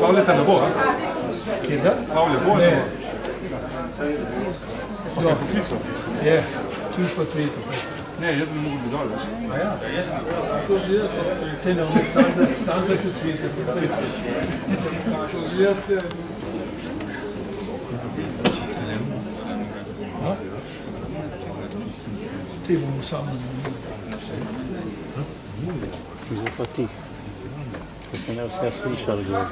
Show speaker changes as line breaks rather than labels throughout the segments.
Pavljeta ne bo, a?
Kje da?
Pavlje bo, ne? Pa je poklical?
Je, tudi po svetu.
Ne, jaz bi mogel bi dol, veš?
A ja? To že jaz, cenim, sam za po svetu. To že jaz, je. Te bomo samo
Zdaj pa ti, ko se ne vse slišali gor.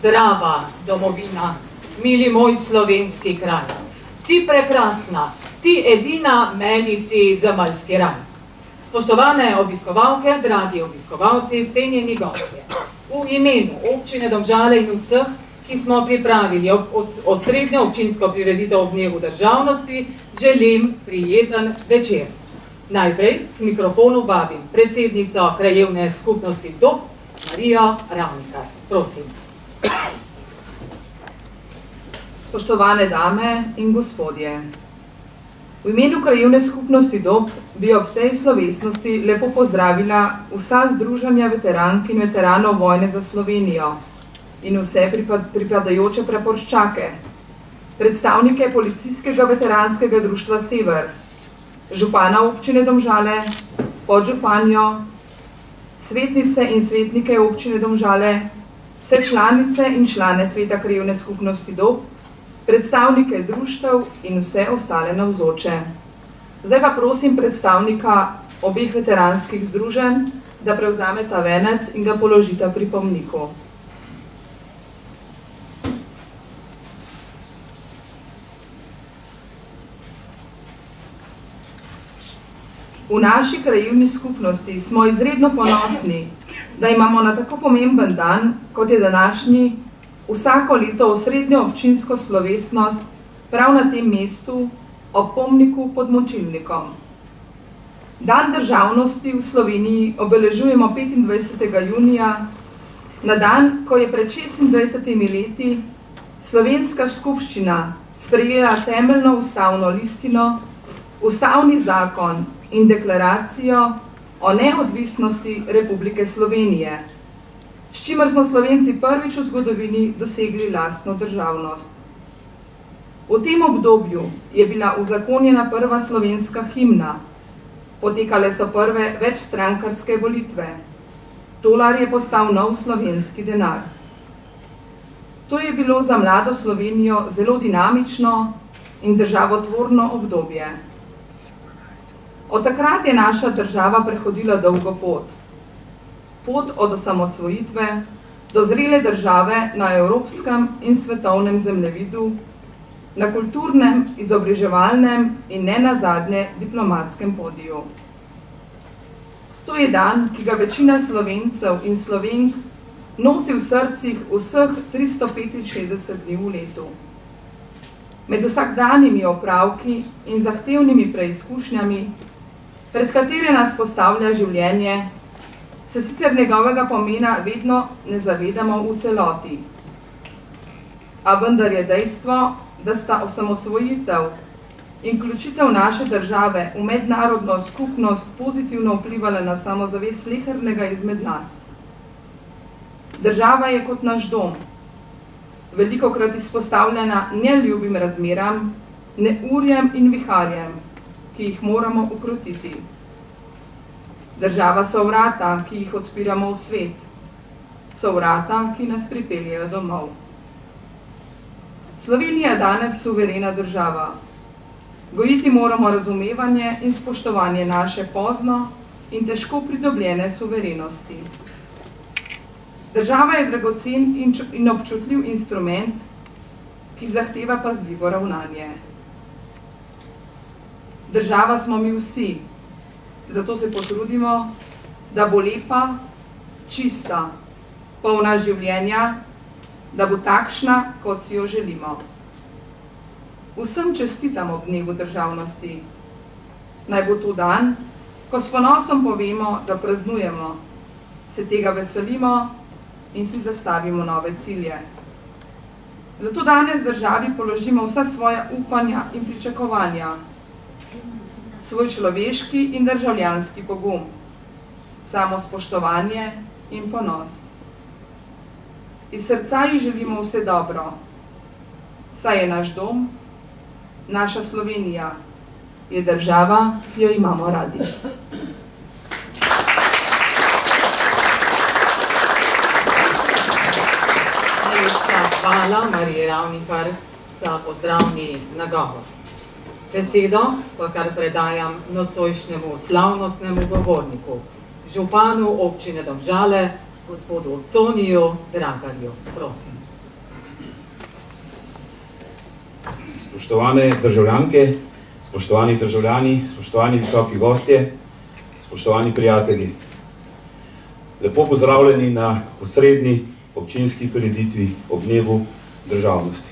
Zdrava domovina, mili moj slovenski kraj. Ti prekrasna, ti edina, meni si zemeljski raj. Spoštovane obiskovalke, dragi obiskovalci, cenjeni gostje. V imenu občine Domžale in vseh, ki smo pripravili osrednjo občinsko prireditev ob dnevu državnosti, želim prijeten večer. Najprej k mikrofonu vabim predsednico krajevne skupnosti Dob, Marijo Ravnikar. Prosim.
Spoštovane dame in gospodje, v imenu krajevne skupnosti Dob bi ob tej slovesnosti lepo pozdravila vsa združenja veterank in veteranov vojne za Slovenijo in vse pripadajoče praporščake, predstavnike Policijskega veteranskega društva Sever, župana občine Domžale, podžupanjo, svetnice in svetnike občine Domžale, vse članice in člane sveta krajevne skupnosti Dob, predstavnike društev in vse ostale navzoče. Zdaj pa prosim predstavnika obeh veteranskih združenj, da prevzameta venec in ga položita pri pomniku. V naši krajevni skupnosti smo izredno ponosni, da imamo na tako pomemben dan, kot je današnji, vsako leto osrednjo občinsko slovesnost prav na tem mestu ob pomniku pod Močilnikom. Dan državnosti v Sloveniji obeležujemo 25. junija, na dan, ko je pred 26 leti Slovenska skupščina sprejela temeljno ustavno listino, ustavni zakon in deklaracijo o neodvisnosti Republike Slovenije. s čimer smo Slovenci prvič v zgodovini dosegli lastno državnost. V tem obdobju je bila uzakonjena prva slovenska himna, potekale so prve večstrankarske volitve, tolar je postal nov slovenski denar. To je bilo za mlado Slovenijo zelo dinamično in državotvorno obdobje. Od takrat je naša država prehodila dolgo pot. Pot od osamosvojitve do zrele države na evropskem in svetovnem zemljevidu, na kulturnem, izobraževalnem in ne nazadnje diplomatskem podiju. To je dan, ki ga večina Slovencev in Slovenk nosi v srcih vseh 365 dni v letu. Med vsakdanjimi opravki in zahtevnimi preizkušnjami, pred katere nas postavlja življenje, se sicer njegovega pomena vedno ne zavedamo v celoti. A vendar je dejstvo, da sta osamosvojitev in vključitev naše države v mednarodno skupnost pozitivno vplivala na samozavest slehernega izmed nas. Država je kot naš dom, velikokrat izpostavljena neljubim razmeram, neurjem in viharjem, ki jih moramo ukrotiti. Država so vrata, ki jih odpiramo v svet, so vrata, ki nas pripeljejo domov. Slovenija je danes suverena država. Gojiti moramo razumevanje in spoštovanje naše pozno in težko pridobljene suverenosti. Država je dragocen in občutljiv instrument, ki zahteva pazljivo ravnanje. Država smo mi vsi, zato se potrudimo, da bo lepa, čista, polna življenja, da bo takšna, kot si jo želimo. Vsem čestitam ob dnevu državnosti. Naj bo to dan, ko s ponosom povemo, da praznujemo, se tega veselimo in si zastavimo nove cilje. Zato danes državi položimo vsa svoja upanja in pričakovanja, svoj človeški in državljanski pogum, samospoštovanje in ponos. Iz srca ji želimo vse dobro, saj je naš dom, naša Slovenija, je država, ki jo imamo radi.
Najlepša hvala Mariji Ravnikar za pozdravni nagovor. Besedo pa kar predajam nocojšnjemu slavnostnemu govorniku, županu občine Domžale, gospodu Toniju Dragarju. Prosim.
Spoštovane državljanke, spoštovani državljani, spoštovani visoki gostje, spoštovani prijatelji. Lepo pozdravljeni na osrednji občinski prireditvi ob dnevu državnosti.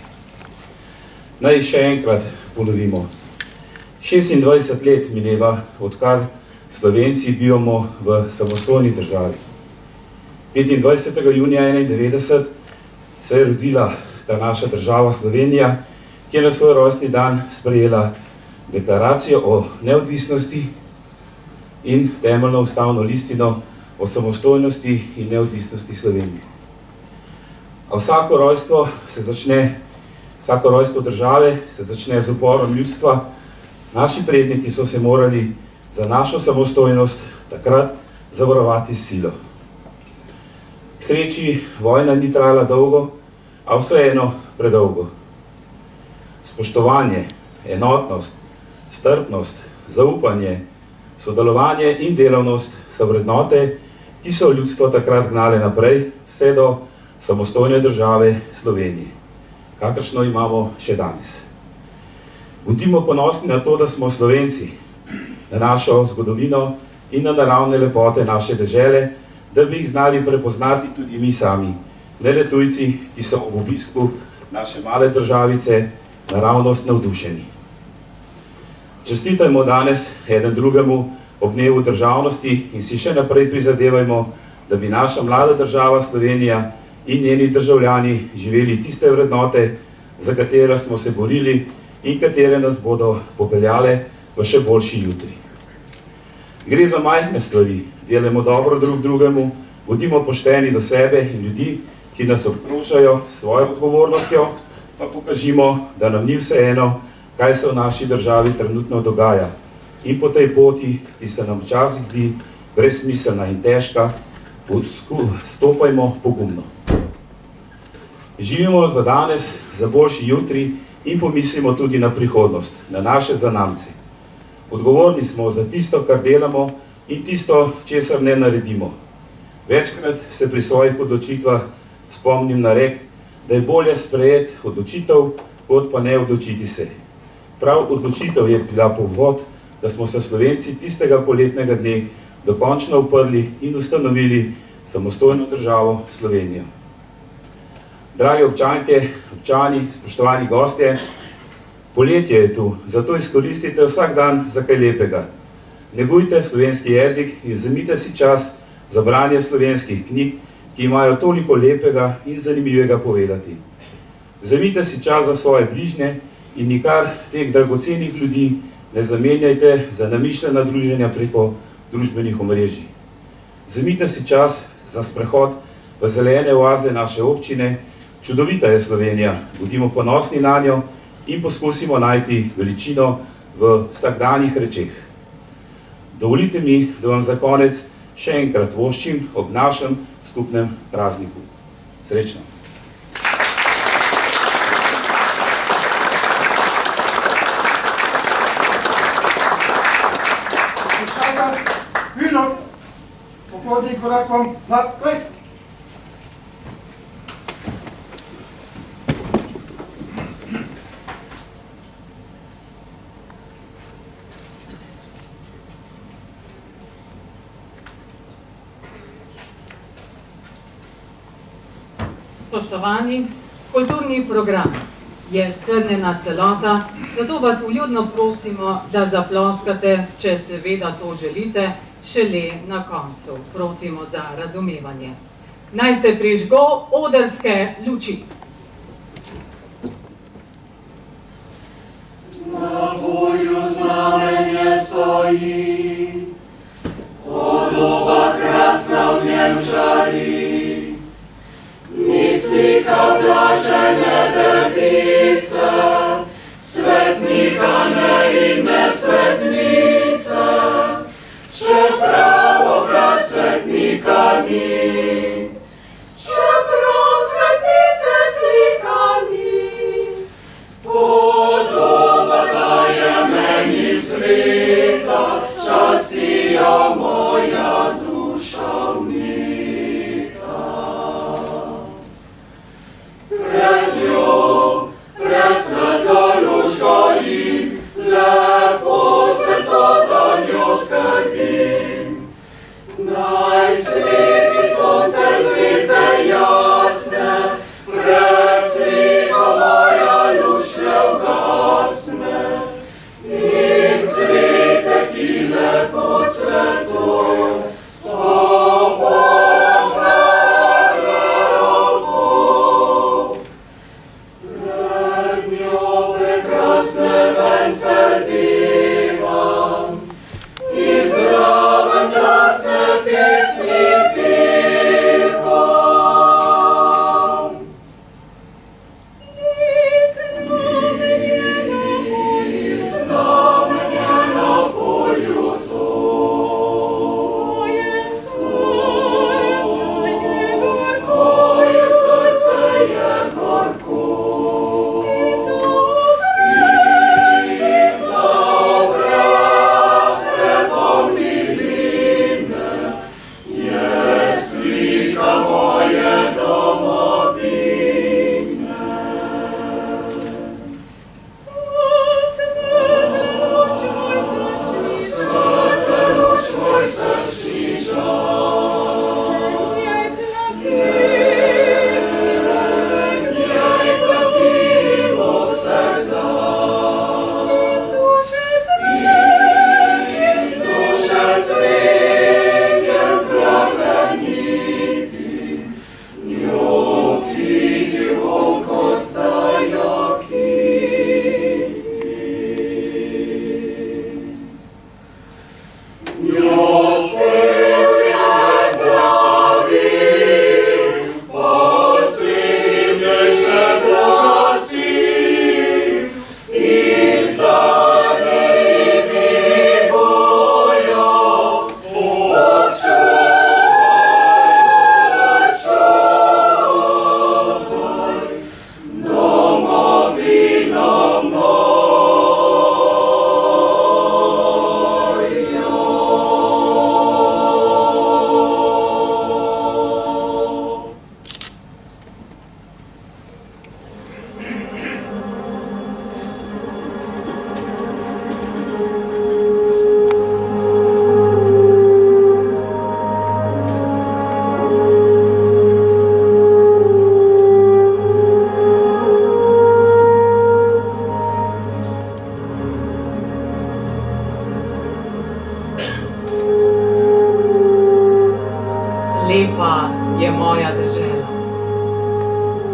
Naj še enkrat ponovimo. 26 let mineva, odkar Slovenci bivamo v samostojni državi. 25. junija 1991 se je rodila ta naša država Slovenija, ki je na svoj rojstni dan sprejela deklaracijo o neodvisnosti in temeljno ustavno listino o samostojnosti in neodvisnosti Slovenije. A vsako rojstvo države se začne z uporom ljudstva. Naši predniki so se morali za našo samostojnost takrat zavarovati s silo. K sreči vojna ni trajala dolgo, a vseeno predolgo. Spoštovanje, enotnost, strpnost, zaupanje, sodelovanje in delavnost so vrednote, ki so ljudstvo takrat gnale naprej vse do samostojne države Slovenije, kakršno imamo še danes. Bodimo ponosni na to, da smo Slovenci, na našo zgodovino in na naravne lepote naše dežele, da bi jih znali prepoznati tudi mi sami, ne le tujci, ki so ob obisku naše male državice naravnost navdušeni. Čestitajmo danes eden drugemu ob dnevu državnosti in si še naprej prizadevajmo, da bi naša mlada država Slovenija in njeni državljani živeli tiste vrednote, za katere smo se borili in katere nas bodo popeljale v še boljši jutri. Gre za majhne stvari, delajmo dobro drug drugemu, Bodimo pošteni do sebe in ljudi, ki nas obkrožajo s svojo odgovornostjo, pa pokažimo, da nam ni vseeno, kaj se v naši državi trenutno dogaja. In po tej poti, ki se nam včasih zdi brezsmiselna in težka, stopajmo pogumno. Živimo za danes, za boljši jutri in pomislimo tudi na prihodnost, na naše zanamce. Odgovorni smo za tisto, kar delamo in tisto, česar ne naredimo. Večkrat se pri svojih odločitvah spomnim na rek, da je bolje sprejeti odločitev, kot pa ne odločiti se. Prav odločitev je bila povod, da smo se Slovenci tistega poletnega dne dokončno uprli in ustanovili samostojno državo Slovenijo. Dragi občanke, občani, spoštovani gostje, poletje je tu, zato izkoristite vsak dan za kaj lepega. Negujte slovenski jezik in vzemite si čas za branje slovenskih knjig, ki imajo toliko lepega in zanimivega povedati. Vzemite si čas za svoje bližnje in nikar teh dragocenih ljudi ne zamenjajte za namišljena druženja preko družbenih omrežij. Vzemite si čas za sprehod v zelene oaze naše občine. Čudovita je Slovenija, bodimo ponosni nanjo in poskusimo najti veličino v vsakdanjih rečeh. Dovolite mi, da vam za konec še enkrat voščim ob našem skupnem prazniku. Srečno!
Vino, pohodni korakom naprej.
Spoštovani, kulturni program je strnjena celota, zato vas vljudno prosimo, da zaploskate, če seveda to želite, šele na koncu. Prosimo za razumevanje. Naj se prižgo odrske luči.
Na boju znamenje stoji, podoba krasna v njem žari. Mislika blažene device, svetnika ne in ne svetnice, čeprav obraz svetnika ni, čeprav svetnice slika ni. Podoba daje meni sveta, častijo moja duša vnika.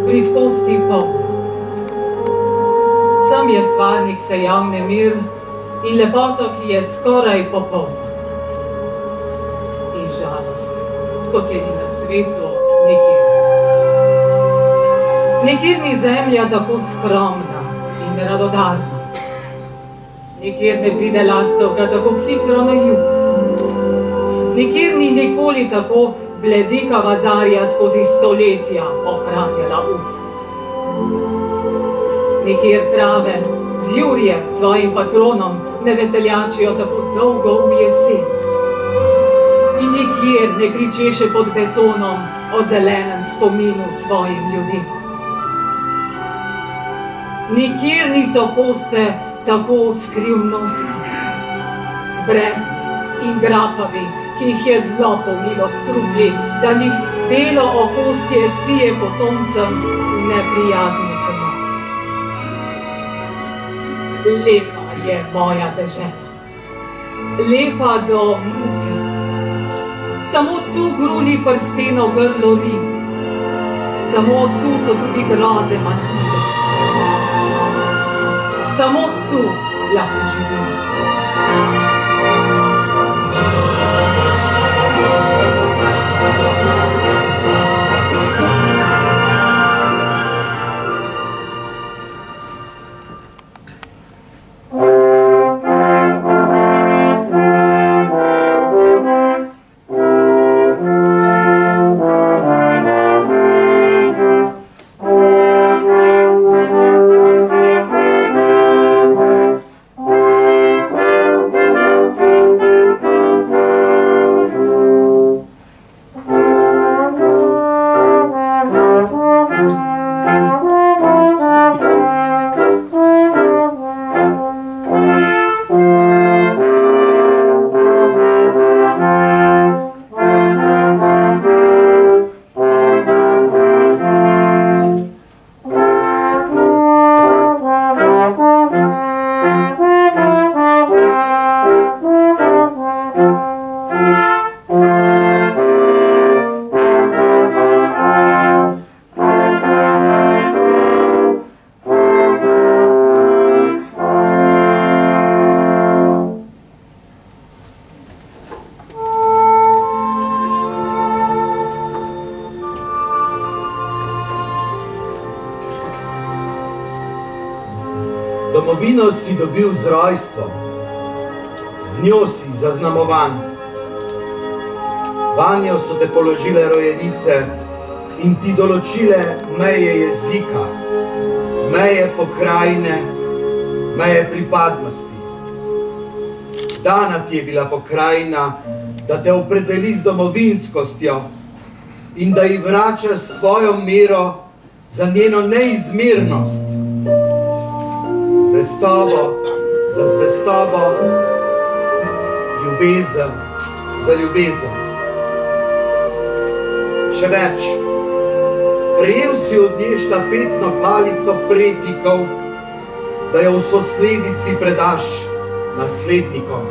bridkosti polna. Sem je stvarnik sejavne mir in lepoto, ki je skoraj popolna. In žalost, kot je ni na svetu, nikjer. Nikjer ni zemlja tako skromna in radodarna. Nikjer ne pride lastovka tako hitro na jug. Nikjer ni nikoli tako bledikava zarja skozi stoletja ohranjala ud. Nikjer trave z Jurjem, svojim patronom, ne veseljačijo tako dolgo v jesen. In nikjer ne kričeše pod betonom o zelenem spominu svojim ljudem. Nikjer niso hoste tako skrivnostni, zbresni in grapavi, ki jih je zlo polnilo strupli, da njih belo okostje sije potomcem v neprijazni temo. Lepa je moja dežela, lepa do muke. Samo tu gruli prsteno grlo Rim, samo tu so tudi groze manjke. Samo tu lahko živim.
Domovino si dobil z rojstvom, z njo si zaznamovan. Vanjo so te položile rojenice in ti določile meje jezika, meje pokrajine, meje pripadnosti. Dana ti je bila pokrajina, da te opredeli z domovinskostjo in da ji vračaš svojo mero za njeno neizmernost. Zvestobo za zvestobo, ljubezen za ljubezen. Še več, prejel si od nje štafetno palico prednikov, da jo v sosledici predaš naslednikom.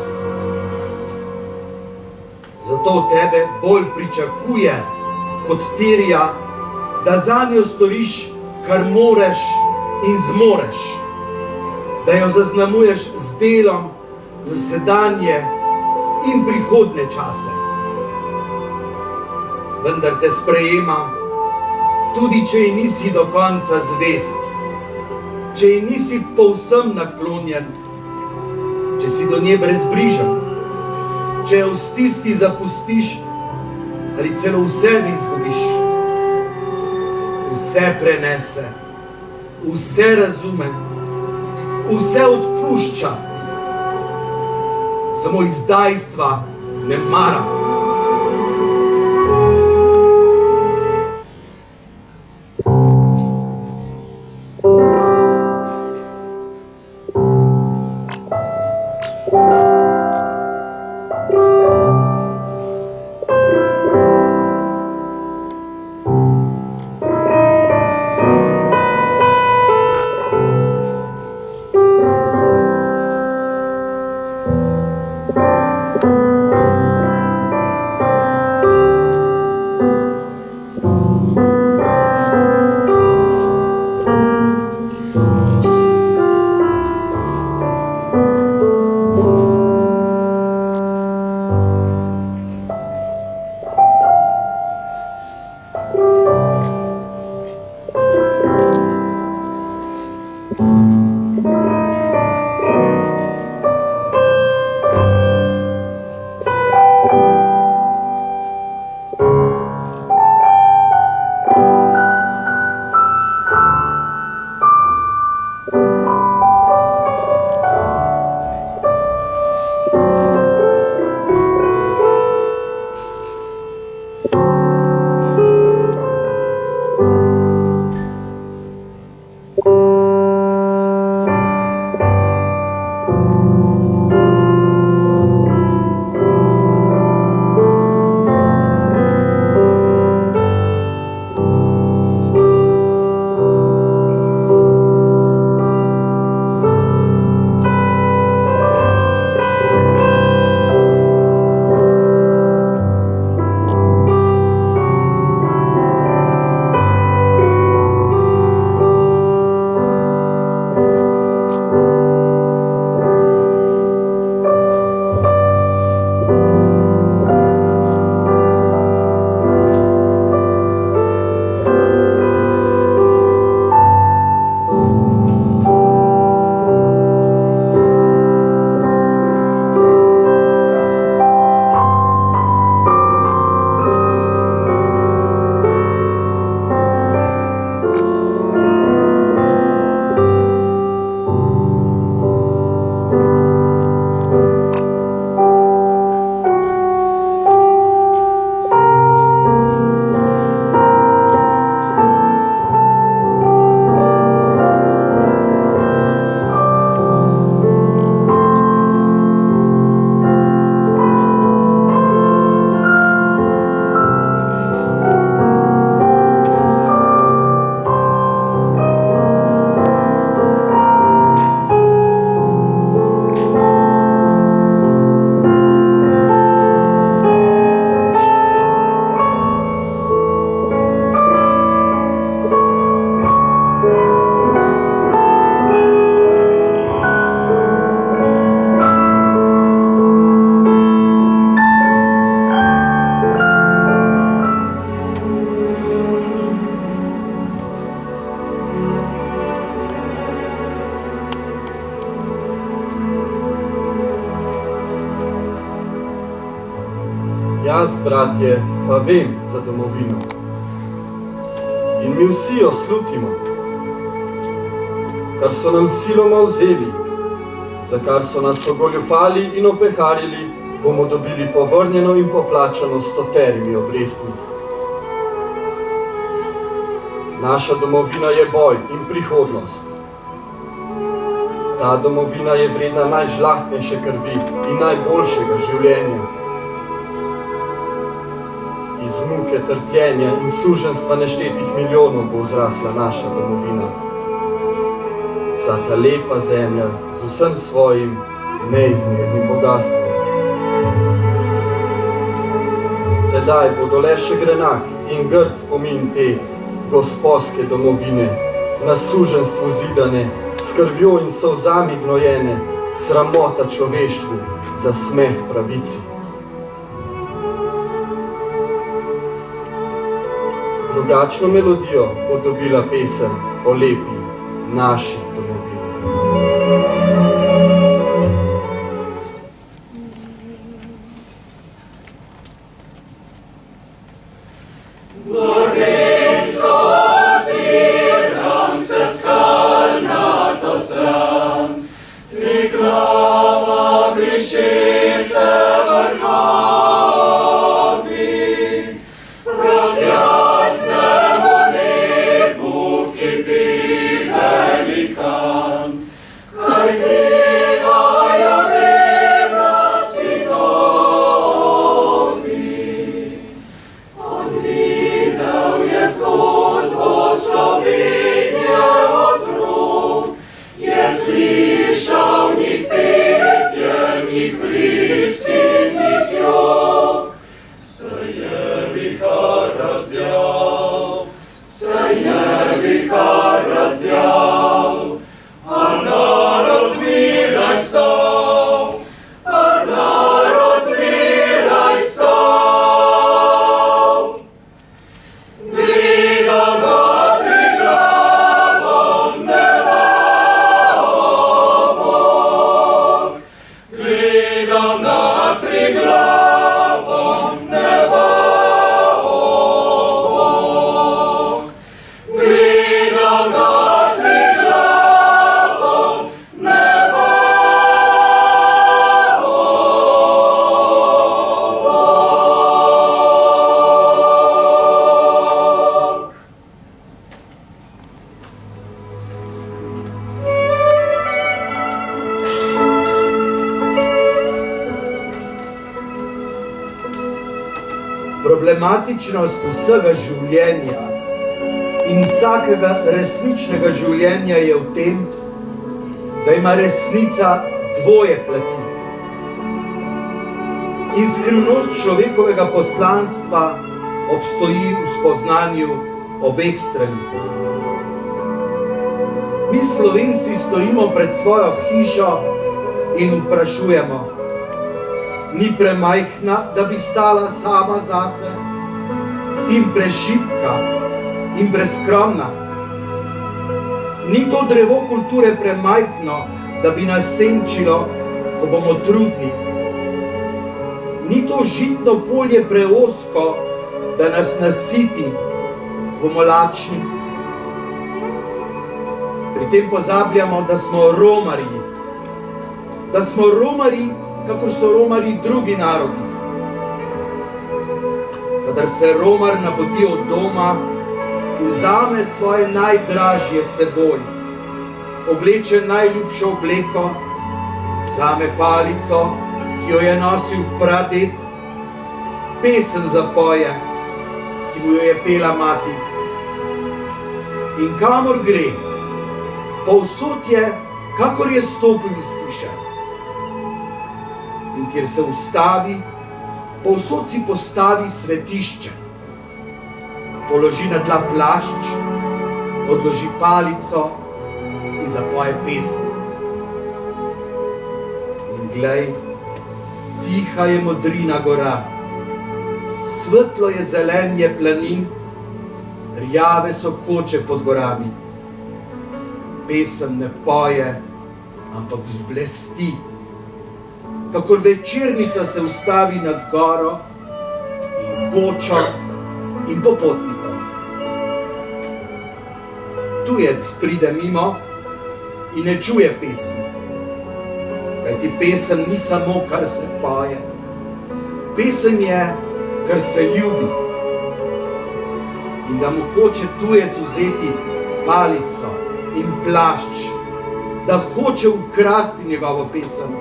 Zato tebe bolj pričakuje, kot terja, da zanjo storiš, kar moreš in zmoreš. Da jo zaznamuješ z delom za sedanje in prihodne čase. Vendar te sprejema, tudi če ji nisi do konca zvest, če ji nisi povsem naklonjen, če si do nje brezbrižen, če jo v stiski zapustiš ali celo vse izgubiš. Vse prenese, vse razume, vse odpušča, samo izdajstva ne mara.
Jaz, bratje, pa vem za domovino. In mi vsi jo slutimo, kar so nam siloma vzeli, za kar so nas ogoljufali in opeharili, bomo dobili povrnjeno in poplačano 100 obrestmi. Naša domovina je boj in prihodnost. Ta domovina je vredna najžlahtnejše krvi in najboljšega življenja. Iz muke, trpljenja in suženstva neštetih milijonov bo vzrasla naša domovina. Vsa ta lepa zemlja z vsem svojim neizmernim bogastvom. Tedaj bodo le še grenak in grd spomin te gosposke domovine, na suženstvu zidane, s krvjo in solzami gnojene, sramota človeštvu, za smeh pravici. Drugačno melodijo bo dobila pesem o lepi naši domovini.
Problematičnost vsega življenja in vsakega resničnega življenja je v tem, da ima resnica dvoje plati. In skrivnost človekovega poslanstva obstoji v spoznanju obeh strani. Mi Slovenci stojimo pred svojo hišo in vprašujemo, ni premajhna, da bi stala sama zase, in prešibka in preskromna. Ni to drevo kulture premajhno, da bi nas senčilo, ko bomo trudni. Ni to žitno polje preozko, da nas nasiti, ko bomo lačni. Pri tem pozabljamo, da smo romarji. Da smo romarji, kakor so romari drugi narodi. Kadar se romar napoti od doma, vzame svoje najdražje seboj, obleče najljubšo obleko, vzame palico, ki jo je nosil praded, pesem zapoje, ki mu jo je pela mati. In kamor gre, povsod je, kakor je stopil iz hiše. In kjer se ustavi, povsod si postavi svetišče. Položi na tla plašč, odloži palico in zapoje pesem. In glej, tiha je modrina gora, svetlo je zelenje planin, rjave so koče pod gorami. Pesem ne poje, ampak vzblesti. Kakor večernica se ustavi nad goro kočo in popotnikom. Tujec pride mimo in ne čuje pesmi. Kajti pesem ni samo, kar se poje. Pesem je, kar se ljubi. In da mu hoče tujec vzeti palico in plašč, da hoče ukrasti njegovo pesem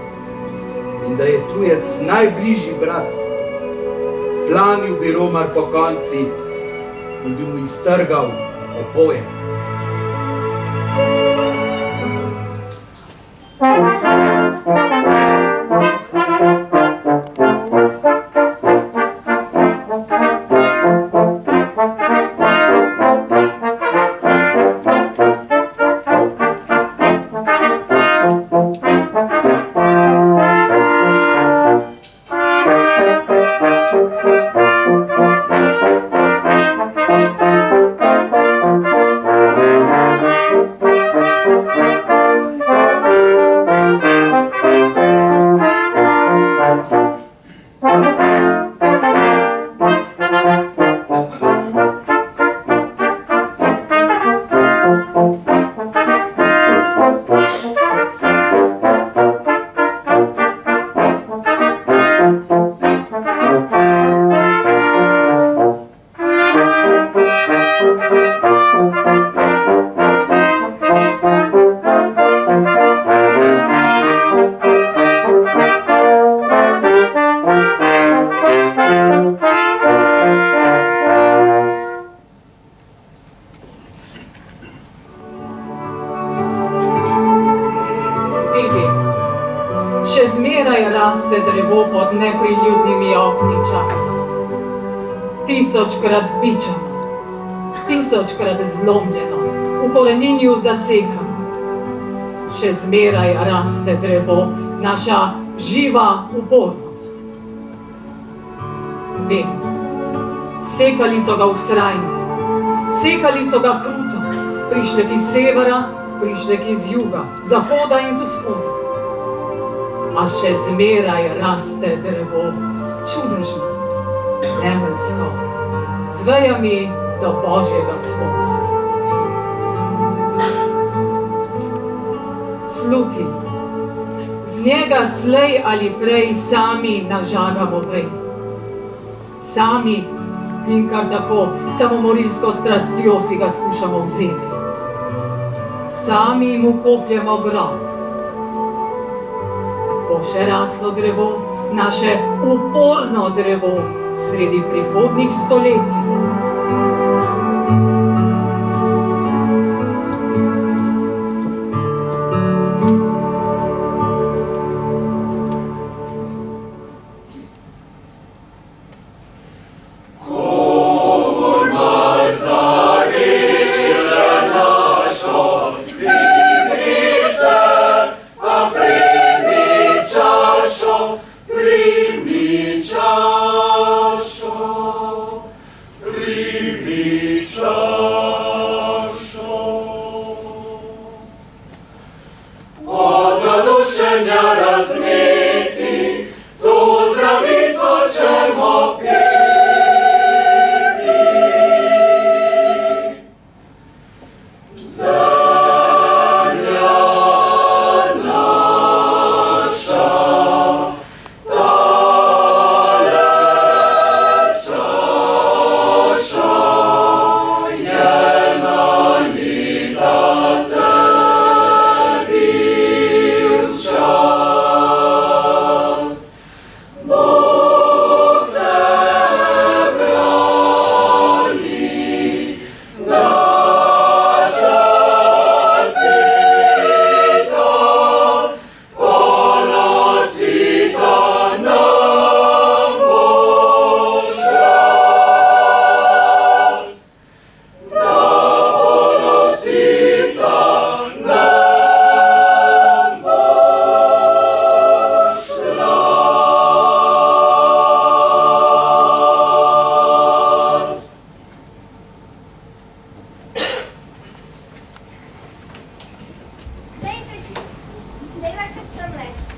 in da je tujec najbližji brat. Planil bi romar po konci in bi mu iztrgal oboje.
Tisočkrat bičano, tisočkrat zlomljeno, v koreninju zasekano. Še zmeraj raste drevo, naša živa upornost. Vem, sekali so ga vztrajno, sekali so ga kruto, prišlek iz severa, prišlek iz juga, zahoda in z vzhoda. A še zmeraj raste drevo, čudežno, zemeljsko, z vejami do Božjega svoda. Sluti, z njega slej ali prej sami nažagamo vej. Sami in kar tako samomorilsko strastjo si ga skušamo vzeti. Sami mu kopljemo grob. Bo še raslo drevo, naše uporno drevo, sredi prihodnjih stoletij.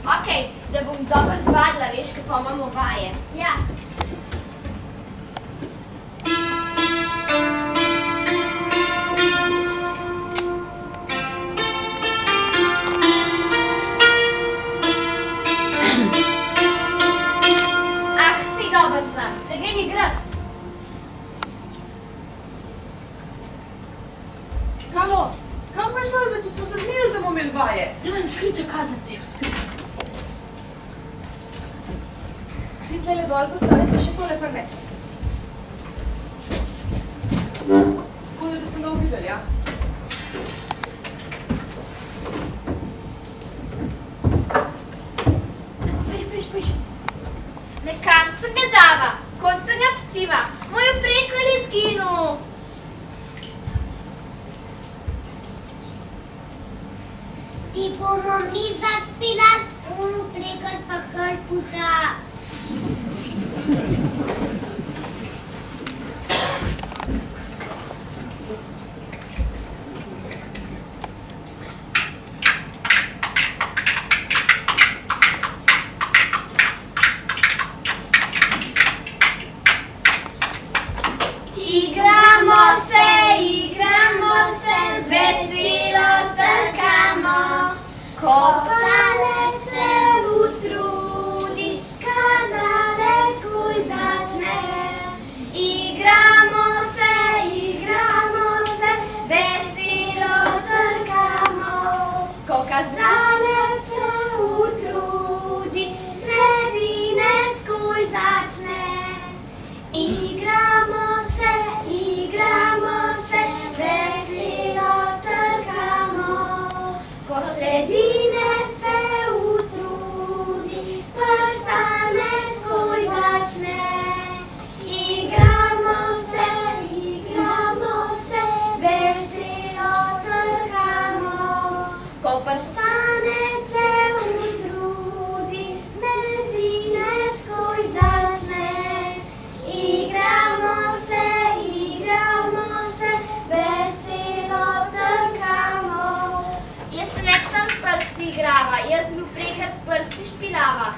Okej, da bom dobro zvadila, veš, kako imamo vaje. Ja. Kam pa je šla, če smo se zmenili, da bomo imeli vaje?
Da me škriča kazati, tema skriča. Ti tlele dol postaviti, pa še tole premesi.
Tako da sem dol videli, ja?
Piš. Nekam sem ga dava, kot sem ga pstiva, moj preko li zginul.
Ti bomo mi zaspila, ono prekar pa kar pusa.
Igramo se, veselo trkamo, ko palec se utrudi, kazalec kuj začne. Igramo se, veselo trkamo, ko kazalec se utrudi, sredinec kuj začne. Igramo se, veselo trkamo, ko sredinec se utrudi, prstanec kuj začne. Igramo se, veselo trkamo, ko prstanec se utrudi, mezinec kuj začne. Igramo se, veselo trkamo. Jaz se nek sem s prsti igrava, jaz bi prekrat s prsti špilava.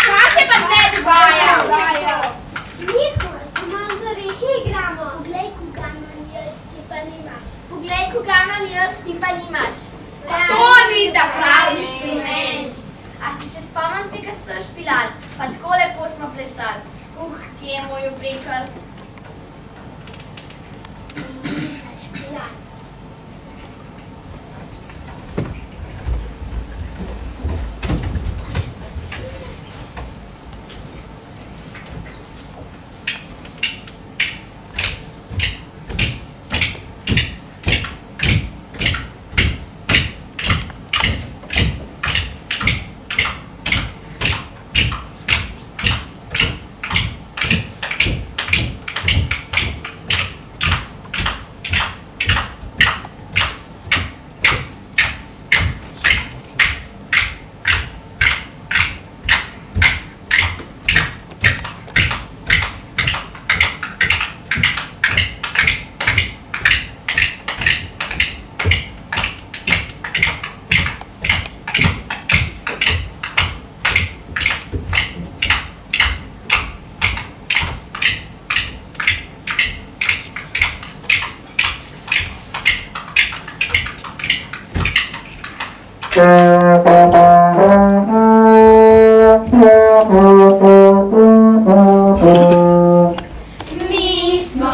Kaj se pa zdaj dogaja?
Mi smo se malo z orehi igramo. Poglej, koga imam jaz, ti pa nimaš.
Poglej, koga imam jaz, ti pa nimaš. To ni ta pravi inštrument. A si še spomnim tega so špilali, pa tako lepo smo plesali. Kje je moj obrekal?
Zašpilali.
Mi smo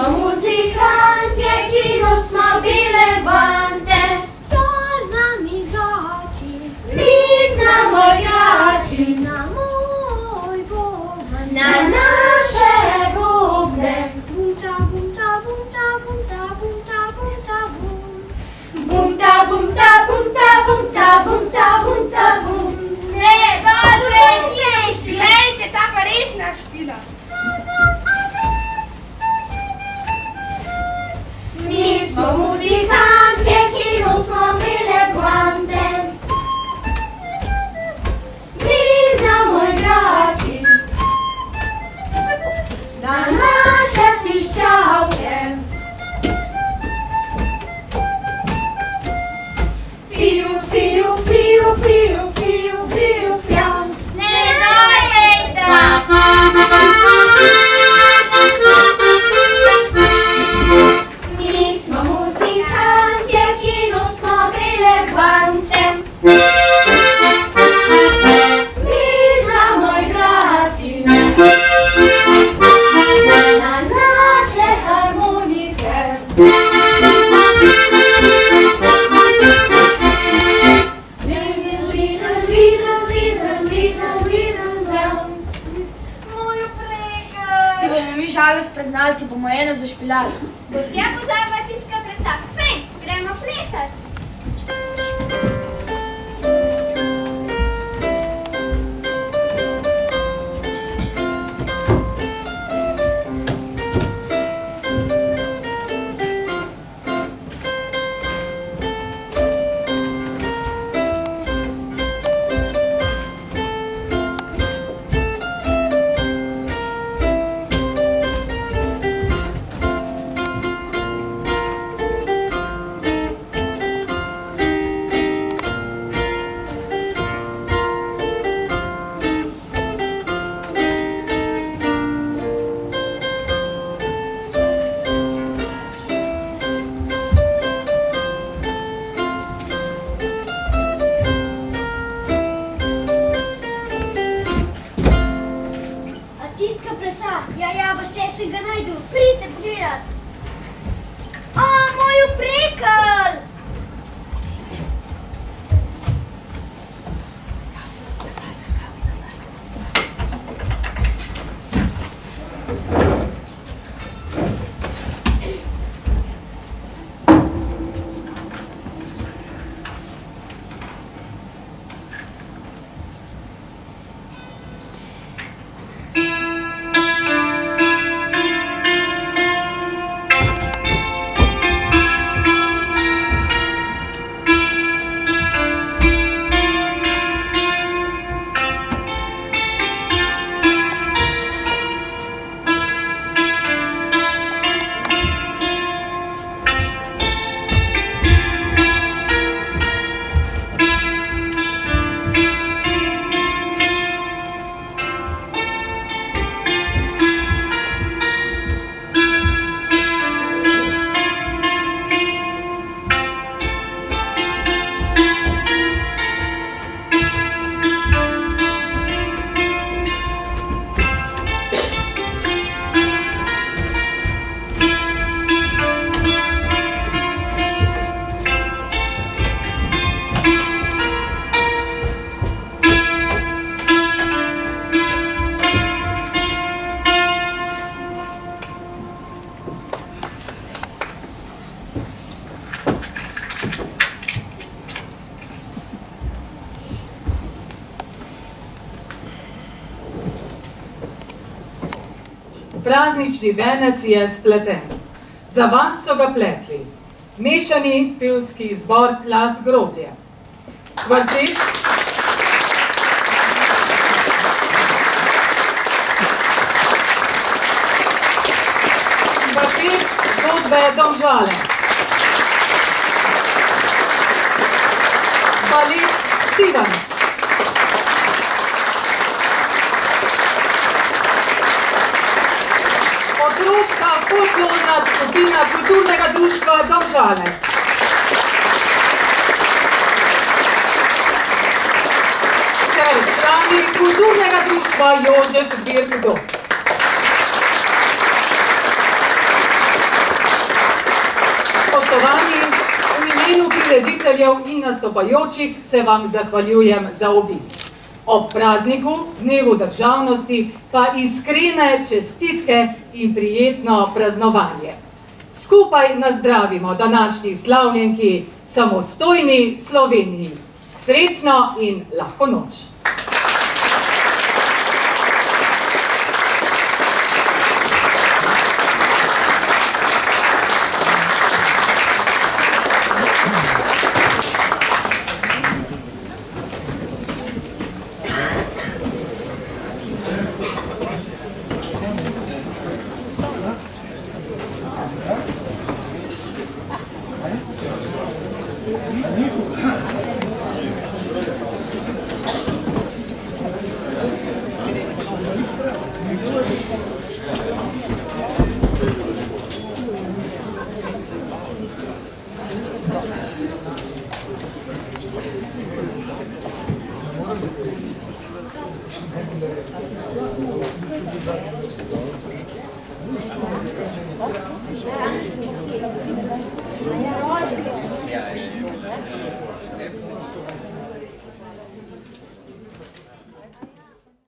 muzikantje, ki nosimo bele gvante. Mi znamo igrati na naše baritone. Na naše bubne. Bumta, bumta, bumta, bumta, bumta, bumta, bum. Bumta, bumta, bumta, bumta, bumta, bumta, bum. Ne, dobro, njejši, lejte, ta pa res naš špila. Mi smo muzikantje, žalost pregnali, ti bomo eno zašpilali.
Boš ja pozabila tiska plesak. Pej, gremo plesat.
Praznični venec je spleten. Za vas so ga pletli. Mešani pevski zbor Glas Groblje. Kvartet Zgodbe Domžale. Balet Stevens. Otroška folklorna skupina Kulturnega društva Domžale. Ter člani Kulturnega društva Jožef Birkdo. Spoštovani, v imenu prirediteljev in nastopajočih se vam zahvaljujem za obisk. Ob prazniku, dnevu državnosti, pa iskrene čestitke in prijetno praznovanje. Skupaj nazdravimo današnji slavljenki samostojni Sloveniji. Srečno in lahko noč!
Ja.